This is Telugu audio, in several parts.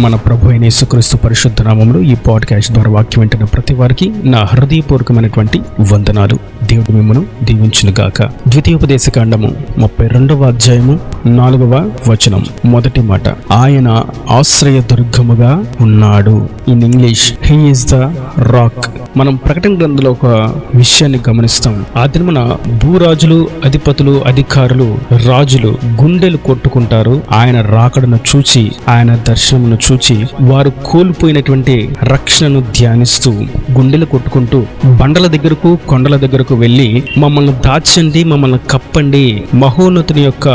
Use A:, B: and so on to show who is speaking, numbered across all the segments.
A: మన ప్రభు అయిన యేసుక్రీస్తు పరిశుద్ధ నామములో ఈ పాడ్కాస్ట్ ద్వారా వాక్యం వింటున్న ప్రతి వారికి నా హృదయపూర్వకమైనటువంటి వందనాలు. దేవుడు మిమ్మను దీవించునుగాక. ద్వితీయోపదేశ కాండము 32వ అధ్యాయము 4వ వచనం మొదటి మాట, ఆయన ఆశ్రయ దుర్గముగా ఉన్నాడు. In English, he is the rock. మనం ప్రకటన గ్రంథంలో ఒక విషయాన్ని గమనిస్తాం. ఆ దినమున భూరాజులు, అధిపతులు, అధికారులు, రాజులు గుండెలు కొట్టుకుంటారు. ఆయన రాకడను చూచి, ఆయన దర్శనమును చూచి వారు కోల్పోయినటువంటి రక్షణను ధ్యానిస్తూ గుండెలు కొట్టుకుంటూ బండల దగ్గరకు, కొండల దగ్గరకు వెళ్ళి, మమ్మల్ని దాచండి, మమ్మల్ని కప్పండి, మహోన్నతుని యొక్క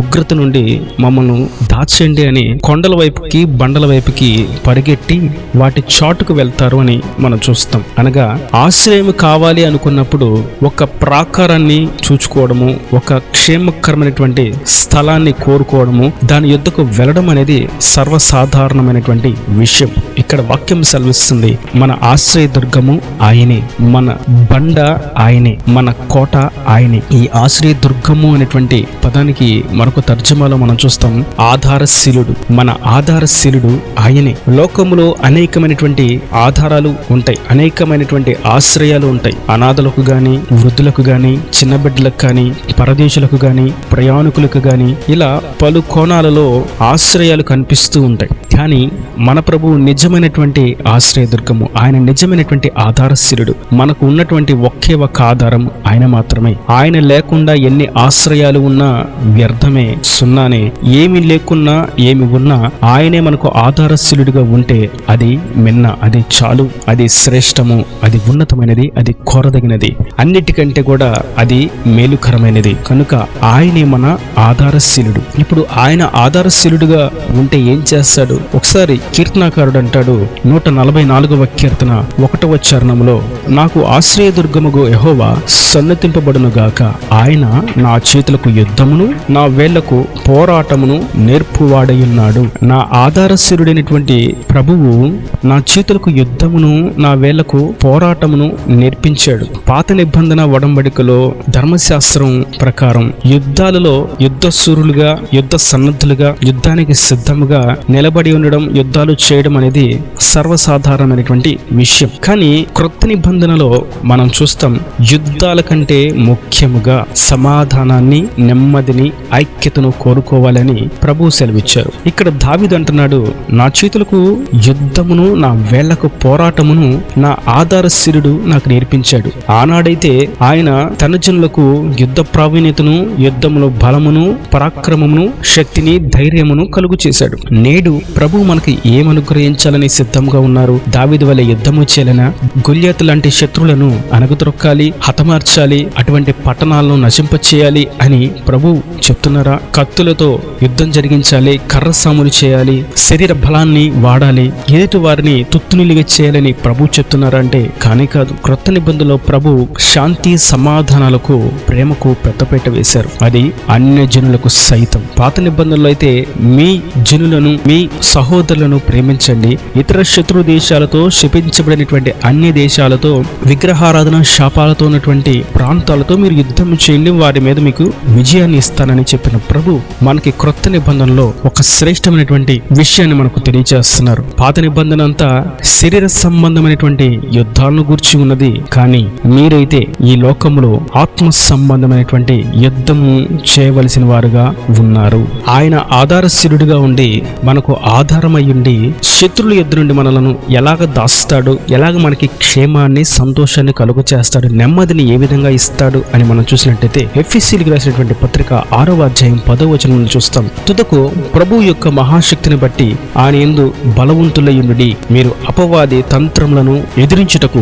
A: ఉగ్రత నుండి మమ్మల్ని దాచండి అని కొండల వైపుకి, బండల వైపుకి పరిగెట్టి వాటి చాటుకు వెళ్తారు అని మనం చూస్తాం. అనగా ఆశ్రయం కావాలి అనుకున్నప్పుడు ఒక ప్రాకారాన్ని చూచుకోవడము, ఒక క్షేమకరమైనటువంటి స్థలాన్ని కోరుకోవడము, దాని యుద్ధకు వెళ్ళడం అనేది సర్వసాధారణమైనటువంటి విషయం. ఇక్కడ వాక్యం సెలవిస్తుంది, మన ఆశ్రయ దుర్గము ఆయనే, మన బండ ఆయనే, మన కోట ఆయనే. ఈ ఆశ్రయ దుర్గము అనేటువంటి పదానికి మరొక తర్జుమాలో మనం చూస్తాం ఆధారశీలుడు. మన ఆధారశీలుడు ఆయనే. లోకములో అనేకమైనటువంటి ఆధారాలు ఉంటాయి, అనేకమైనటువంటి ఆశ్రయాలు ఉంటాయి. అనాథలకు గాని, వృద్ధులకు గాని, చిన్న బిడ్డలకు గాని, పరదేశులకు గాని, ప్రయాణికులకు గాని, ఇలా పలు కోణాలలో ఆశ్రయాలు కనిపిస్తూ ఉంటాయి. కానీ మన ప్రభువు నిజమైనటువంటి ఆశ్రయదుర్గము, ఆయన నిజమైనటువంటి ఆధారశీలుడు. మనకు ఉన్నటువంటి ఒకే ఒక ఆధారం ఆయన మాత్రమే. ఆయన లేకుండా ఎన్ని ఆశ్రయాలు ఉన్నా వ్యర్థమే, సున్నానే. ఏమి లేకున్నా, ఏమి ఉన్నా ఆయనే మనకు ఆధారశీలుడిగా ఉంటే అది మిన్న, అది చాలు, అది శ్రేష్టము, అది ఉన్నతమైనది, అది కోరదగినది, అన్నిటికంటే కూడా అది మేలుకరమైనది. కనుక ఆయనే మన ఆధారశీలుడు. ఇప్పుడు ఆయన ఆధారశీలుడుగా ఉంటే ఏం చేస్తాడు? ఒకసారి కీర్తనాకారుడు అంటాడు, 144వ కీర్తన 1వ చరణంలో, నాకు ఆశ్రయదుర్గముగు యెహోవా సన్నతింపబడునుగాక. ఆయన నా చేతులకు యుద్ధమును, నా వేళ్లకు పోరాటమును నేర్పువాడయున్నాడు. నా ఆధారశీలుడైనటువంటి ప్రభువు నా చేతులకు యుద్ధమును, నా వేళ్లకు పోరాటమును నేర్పించాడు. పాత నిబంధన ఒడంబడికలో ధర్మశాస్త్రం ప్రకారం యుద్ధాలలో యుద్ధశూరులుగా, యుద్ధ సన్నద్ధులుగా, యుద్ధానికి సిద్ధముగా నిలబడి ఉండడం, యుద్ధాలు చేయడం అనేది సర్వసాధారణమైనటువంటి విషయం. కానీ క్రొత్త నిబంధనలో మనం చూస్తాం, యుద్ధాల కంటే ముఖ్యముగా సమాధానాన్ని, నెమ్మదిని, ఐక్యతను కోరుకోవాలని ప్రభువు సెలవిచ్చారు. ఇక్కడ దావీదు అంటున్నాడు, నా చేతులకు యుద్ధమును, నా వేళ్లకు పోరాటమును నా ఆధారశీలుడు నాకు నేర్పించాడు. ఆనాడైతే ఆయన తన జనులకు యుద్ధ ప్రావీణ్యతను, యుద్ధములో బలమును, పరాక్రమమును, శక్తిని, ధైర్యమును కలుగు చేశాడు. నేడు ప్రభు మనకి ఏమనుగ్రహించాలని సిద్ధంగా ఉన్నారు? దావీదు వలె యుద్ధము చేయాలనా? గొల్యాతు లాంటి శత్రువులను అణగదొక్కాలి, హతమార్చాలి, అటువంటి పట్టణాలను నశింపచేయాలి అని ప్రభు చెప్తున్నారా? కత్తులతో యుద్ధం జరిగించాలి, కర్ర సాములు చేయాలి, శరీర బలాన్ని వాడాలి, ఎదుటి వారిని తుత్తునిలుగా చేయాలని ప్రభు చెప్తున్నారా అంటే కానీ కాదు. క్రొత్త నిబంధనలో ప్రభు శాంతి, సమాధానాలకు, ప్రేమకు పెద్దపీట వేశారు. అది అన్య జనులకు సైతం. పాత నిబంధనలో అయితే మీ జనులను, మీ సహోదరులను ప్రేమించండి, ఇతర శత్రు దేశాలతో, శపించబడినటువంటి అన్య దేశాలతో, విగ్రహారాధన శాపాలతో ఉన్నటువంటి ప్రాంతాలతో మీరు యుద్ధం చేయండి, వారి మీద మీకు విజయాన్ని ఇస్తానని చెప్పిన ప్రభు మనకి క్రొత్త నిబంధనలో ఒక శ్రేష్టమైనటువంటి విషయాన్ని మనకు తెలియజేస్తున్నారు. పాత నిబంధన అంతా శరీర సంబంధమైనటువంటి యుద్ధాలను గూర్చి ఉన్నది. కానీ మీరైతే ఈ లోకములో ఆత్మ సంబంధమైనటువంటి యుద్ధము చేయవలసిన వారుగా ఉన్నారు. ఆయన ఆధారశీలుడిగా ఉండి, మనకు ఆధారమయ్యుండి, శత్రుల యుద్ధ నుండి మనలను ఎలాగ దాస్తాడు, ఎలాగ మనకి క్షేమాన్ని, సంతోషాన్ని కలుగు చేస్తాడు, నెమ్మదిని ఏ విధంగా ఇస్తాడు అని మనం చూసినట్టయితే ఎఫెసీయులకు రాసినటువంటి పత్రిక 6వ అధ్యాయం 10వ వచనం చూస్తాం. తుదకు ప్రభు యొక్క మహాశక్తిని బట్టి ఆయన యందు బలవంతులయ్యుండి మీరు అపవాది తంత్రములను ఎదిరించుటకు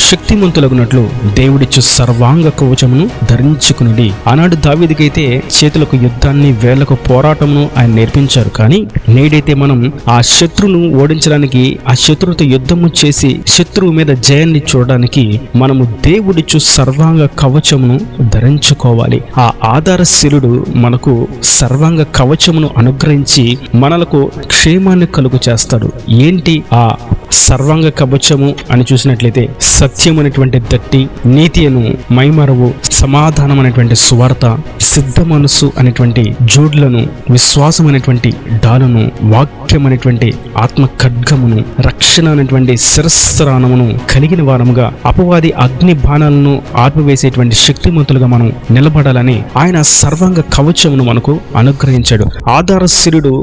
A: శక్తిమంతులగునట్లు దేవుడిచ్చు సర్వాంగ కవచమును ధరించుకుని. ఆనాడు దావీదుకైతే చేతులకు యుద్ధాన్ని, వేళ్లకు పోరాటమును ఆయన నేర్పించారు. కానీ నేడైతే మనం ఆ శత్రువును ఓడించడానికి, ఆ శత్రువుతో యుద్ధము చేసి శత్రువు మీద జయాన్ని చూడడానికి మనము దేవుడిచ్చు సర్వాంగ కవచమును ధరించుకోవాలి. ఆ ఆధారశీలుడు మనకు సర్వాంగ కవచమును అనుగ్రహించి మనలకు క్షేమాన్ని కలుగు చేస్తాడు. ఏంటి ఆ సర్వాంగ కవచము అని చూసినట్లయితే సత్యం అనేటువంటి దట్టి, నీతి అను మైమరవు, సమాధానం అనేటువంటి సువార్త, సిద్ధ మనసు అనేటువంటి జోడ్లను, విశ్వాసం అనేటువంటి డాలను, వాక్యం అనేటువంటి ఆత్మ ఖడ్గమును, రక్షణ అనేటువంటి శిరస్త్రాణమును కలిగిన వారముగా అపవాది అగ్ని బాణాలను ఆర్పివేసేటువంటి శక్తిమంతులుగా మనం నిలబడాలని ఆయన సర్వాంగ కవచమును మనకు అనుగ్రహించాడు. ఆధారశిరుడు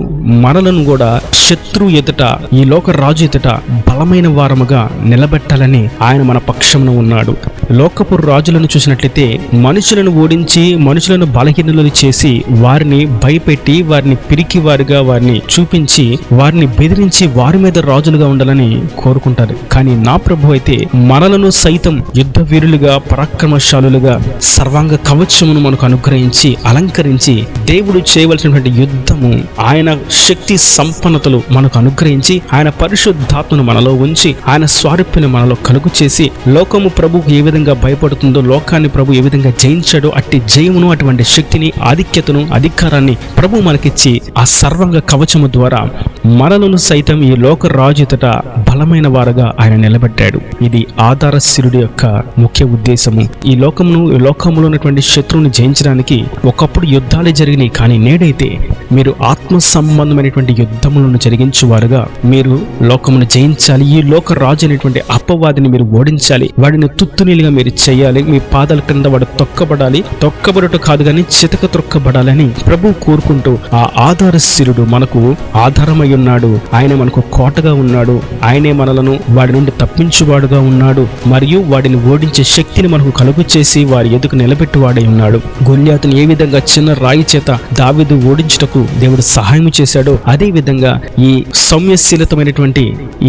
A: మనలను కూడా శత్రు ఎదుట, ఈ లోక రాజు ఎదుట బలమైన వారముగా నిలబెట్టాలని ఆయన మన పక్షమున ఉన్నాడు. లోకపు రాజులను చూసినట్లయితే మనుషులను ఓడించి, మనుషులను బలహీనులను చేసి, వారిని భయపెట్టి, వారిని పిరికి వారిగా వారిని చూపించి, వారిని బెదిరించి వారి మీద రాజులుగా ఉండాలని కోరుకుంటారు. కానీ నా ప్రభు అయితే మనలను సైతం యుద్ధ వీరులుగా, పరాక్రమశాలులుగా సర్వాంగ కవచమును మనకు అనుగ్రహించి అలంకరించి, దేవుడు చేయవలసినటువంటి యుద్ధము, ఆయన శక్తి సంపన్నతలు మనకు అనుగ్రహించి, ఆయన పరిశుద్ధాత్మను మనలో ఉంచి, ఆయన స్వారూప్యను మనలో కలుగు చేసి, లోకము ప్రభుకు ఏ విధంగా భయపడుతుందో, లోకాన్ని ప్రభు ఏ విధంగా జయించాడో అట్టి జయమును, అటువంటి శక్తిని, ఆధిక్యతను, అధికారాన్ని ప్రభు మనకిచ్చి ఆ సర్వాంగ కవచము ద్వారా మనలను సైతం ఈ లోక రాజు ఎదుట బలమైన వారుగా ఆయన నిలబెట్టాడు. ఇది ఆధారశిరుడి యొక్క ముఖ్య ఉద్దేశము. ఈ లోకములో ఉన్నటువంటి శత్రువుని జయించడానికి ఒకప్పుడు యుద్ధాలే జరిగినాయి. కానీ నేడైతే మీరు ఆత్మ సంబంధమైనటువంటి యుద్ధములను జరిగించేవారుగా మీరు లోకమును జయించాలి. ఈ లోక రాజు అనేటువంటి అపవాదిని మీరు ఓడించాలి. వాడిని తుత్తునీలుగా మీరు చేయాలి. మీ పాదాల క్రింద వాడు తొక్కబడాలి. తొక్కబడట కాదు కానీ చితక త్రొక్కబడాలని ప్రభు కోరుకుంటూ ఆ ఆధారశిరుడు మనకు ఆధారమై ఉన్నాడు. ఆయన మనకు కోటగా ఉన్నాడు. ఆయనే మనలను వాడి నుండి తప్పించువాడుగా ఉన్నాడు. మరియు వాడిని ఓడించే శక్తిని మనకు కలుగు చేసి వారి ఎదుకు నిలబెట్టువాడై ఉన్నాడు. గొల్యాతుని ఏ విధంగా చిన్న రాయి చేత దావీదు ఓడించుటకు దేవుడు సహాయం చేశాడో, అదే విధంగా ఈ సౌమ్యశీలతమైనటువంటి,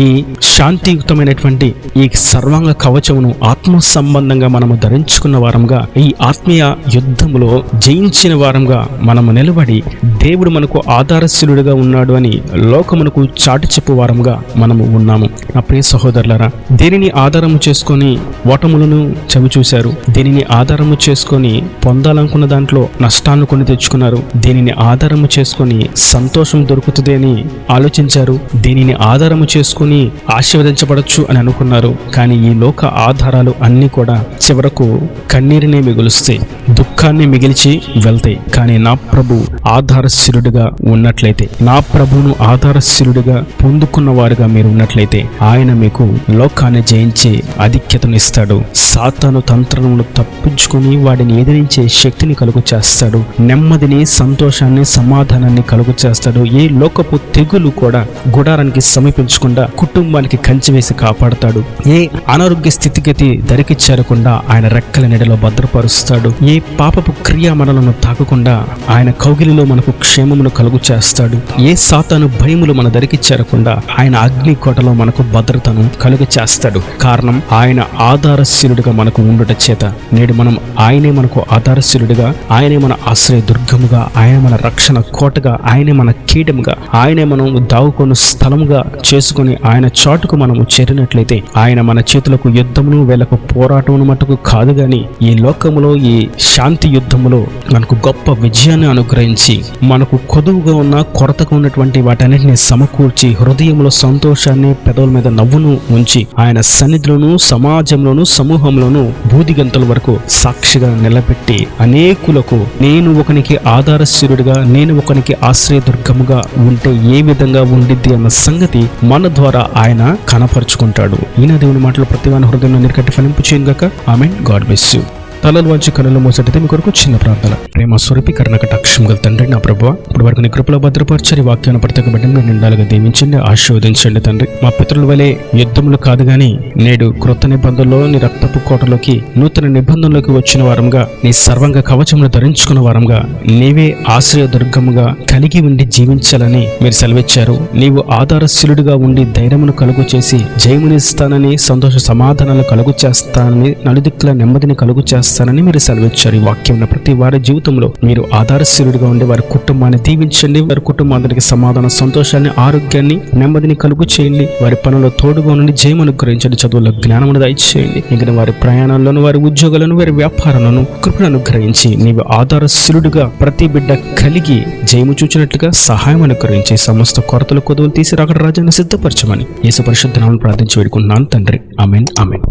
A: ఈ శాంతియుక్తమైనటువంటి ఈ సర్వాంగ కవచమును ఆత్మ సంబంధంగా మనము ధరించుకున్న వారంగా, ఈ ఆత్మీయ యుద్ధములో జయించిన వారంగా మనము నిలబడి దేవుడు మనకు ఆధారశీలుడుగా ఉన్నాడు అని లోకమునకు చాటి చెప్పు వారంగా మనము ఉన్నాము. నా ప్రియ సహోదరులారా, దేనిని ఆధారము చేసుకొని ఓటములను చవి చూశారు. దేనిని ఆధారము చేసుకొని పొందాలనుకున్న దాంట్లో నష్టాలను కొని తెచ్చుకున్నారు. దేనిని ఆధారము చేసుకొని సంతోషం దొరుకుతుంది అని ఆలోచించారు. దేనిని ఆధారము చేసుకొని ఆశీర్వదించబడచ్చు అని అనుకున్నారు. కానీ ఈ లోక ఆధారాలు అన్నీ కూడా చివరకు కన్నీరునే మిగులుస్తాయి, దుఃఖాన్ని మిగిల్చి వెళ్తాయి. కానీ నా ప్రభు ఆధారశీలుడిగా ఉన్నట్లయితే, నా ప్రభువును ఆధారశీలుడిగా పొందుకున్న వారుగా మీరు ఉన్నట్లయితే, ఆయన మీకు లోకాన్ని జయించే ఆధిక్యతనిస్తాడు. సాతాను తంత్రమును తప్పించుకుని వాడిని ఎదిరించే శక్తిని కలుగు చేస్తాడు. నెమ్మదిని, సంతోషాన్ని, సమాధానాన్ని కలుగు చేస్తాడు. ఏ లోకపు తెగులు కూడా గుడారానికి సమీపించకుండా కుటుంబానికి కంచె వేసి కాపాడుతాడు. ఏ అనారోగ్య స్థితిగతి దరికి చేరకుండా ఆయన రెక్కల నీడలో భద్రపరుస్తాడు. ఏ పాపపు క్రియ మనలను తాకకుండా ఆయన కౌగిలిలో మనకు క్షేమమును కలుగు చేస్తాడు. ఏ సాతాను భయములు మన దరికి చేరకుండా ఆయన అగ్ని కోటలో మనకు భద్రతను కలుగు చేస్తాడు. కారణం ఆయన ఆధారశీలుడిగా మనకు ఉండుట చేత నేడు మనం ఆయనే మనకు ఆధారశీలుడిగా, ఆయనే మన ఆశ్రయ దుర్గముగా, ఆయన మన రక్షణ కోటగా, ఆయనే మన కీడముగా, ఆయనే మనం దావుకొను స్థలముగా చేసుకుని ఆయన చాటుకు మనము చేరినట్లయితే, ఆయన మన చేతులకు యుద్ధమును, వేలకు పోరాటమును మటుకు కాదు గాని ఈ లోకములో ఈ శాంతి యుద్ధములో మనకు గొప్ప విజయాన్ని అనుగ్రహించి, మనకు కొదువుగా ఉన్న, కొరతగా ఉన్నటువంటి వాటన్నిటిని సమకూర్చి, హృదయంలో సంతోషాన్ని, పెదవుల మీద నవ్వును ఉంచి, ఆయన సన్నిధిలోను, సమాజంలోను, సమూహంలోను బూదిగంతల వరకు సాక్షిగా నిలబెట్టి అనేకులకు నేను ఒకనికి ఆధారశీలుడిగా, నేను ఒకనికి ఆశ్రయదుర్గముగా ఉంటే ఏ విధంగా ఉండిద్ది అన్న సంగతి మన ద్వారా ఆయన కనపరుచుకుంటాడు. ఈయన దేవుని మాటలు ప్రతివాని హృదయంలో నిరకట్టి ఫలింపు చేయను గాక. ఆమేన్. God bless you. తలలు వంచి కనులు మోసటితే మీ కొరకు చిన్న ప్రార్థన. ప్రేమ స్వరూపి కరుణక టాక్షం గల తండ్రి, నా ప్రభువా, ఇప్పుడు వరకు నీ కృపలో భద్రపరచని వాక్యాన్ని ప్రత్యేకబడి మీరు నిండాలుగా దీవించండి, ఆశీర్వదించండి తండ్రి. మా పితరుల వలె యుద్ధములు కాదు గాని నేడు క్రొత్త నిబంధనలో నీ రక్తపు కోటలోకి, నూతన నిబంధనలోకి వచ్చిన వారంగా, నీ సర్వంగ కవచమును ధరించుకున్న వారంగా, నీవే ఆశ్రయ దుర్గముగా కలిగి ఉండి జీవించాలని మీరు సెలవిచ్చారు. నీవు ఆధారశీలుడిగా ఉండి ధైర్యమును కలుగు చేసి జయమునిస్తానని, సంతోష సమాధానాలు కలుగు చేస్తానని, నలుదిక్కుల నెమ్మదిని కలుగు చేస్తానని అనుగ్రహిస్తానని మీరు సెలవిచ్చారు. ఈ వాక్యం ఉన్న ప్రతి వారి జీవితంలో మీరు ఆధారశీలుడిగా ఉండి వారి కుటుంబాన్ని దీవించండి. వారి కుటుంబానికి సమాధాన, సంతోషాన్ని, ఆరోగ్యాన్ని, నెమ్మదిని కలుగు చేయండి. వారి పనుల్లో తోడుగా ఉండి జయం అనుగ్రహించండి. చదువుల్లో జ్ఞానమును దయచేయండి. ఇంకా వారి ప్రయాణాల్లోను, వారి ఉద్యోగాలను, వారి వ్యాపారాలను కృపను అనుగ్రహించి నీవు ఆధారశీలుడిగా ప్రతి బిడ్డ కలిగి జయము చూచినట్లుగా సహాయం అనుగ్రహించి సమస్త కొరతలు కొదువులు తీసి రాకడ రాజ్యాన్ని సిద్ధపరచమని యేసు పరిశుద్ధ నామమున ప్రార్థించి వేడుకుంటున్నాను తండ్రి. ఆమేన్, ఆమేన్.